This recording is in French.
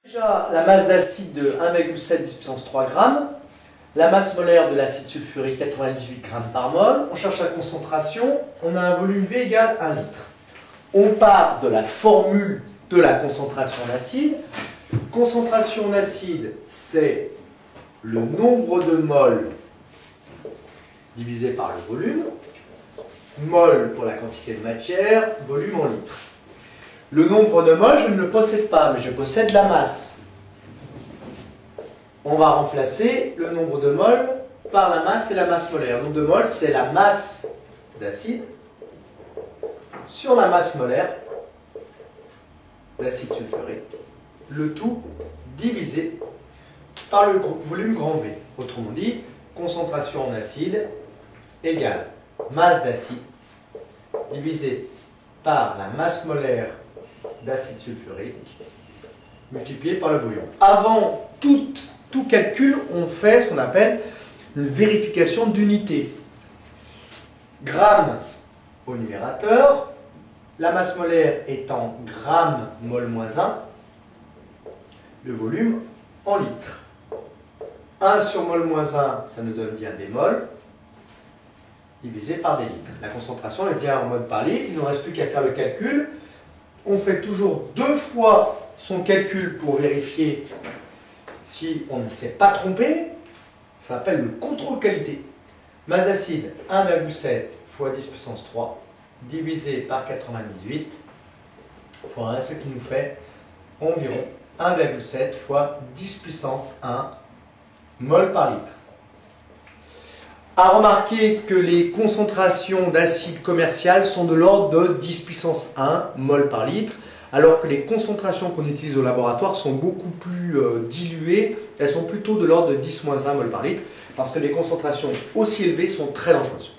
Déjà la masse d'acide de 1,7 10 puissance 3 g, la masse molaire de l'acide sulfurique 98 g par mol. On cherche la concentration, on a un volume V égale 1 litre. On part de la formule de la concentration d'acide. Concentration d'acide, c'est le nombre de moles divisé par le volume. Mol pour la quantité de matière, volume en litres. Le nombre de moles, je ne le possède pas, mais je possède la masse. On va remplacer le nombre de moles par la masse et la masse molaire. Le nombre de moles, c'est la masse d'acide sur la masse molaire d'acide sulfurique. Le tout divisé par le volume grand V. Autrement dit, concentration en acide égale masse d'acide divisé par la masse molaire d'acide sulfurique multiplié par le volume. Avant tout calcul, on fait ce qu'on appelle une vérification d'unité. Gramme au numérateur, la masse molaire étant gramme mol moins 1, le volume en litres. 1 sur mol moins 1, ça nous donne bien des mols, divisé par des litres. La concentration est bien en mol par litre, il ne nous reste plus qu'à faire le calcul. On fait toujours 2 fois son calcul pour vérifier si on ne s'est pas trompé. Ça s'appelle le contrôle qualité. Masse d'acide 1,7 fois 10 puissance 3 divisé par 98 fois 1, ce qui nous fait environ 1,7 fois 10 puissance 1 mol par litre. À remarquer que les concentrations d'acide commercial sont de l'ordre de 10 puissance 1 mol par litre, alors que les concentrations qu'on utilise au laboratoire sont beaucoup plus diluées, elles sont plutôt de l'ordre de 10-1 mol par litre, parce que les concentrations aussi élevées sont très dangereuses.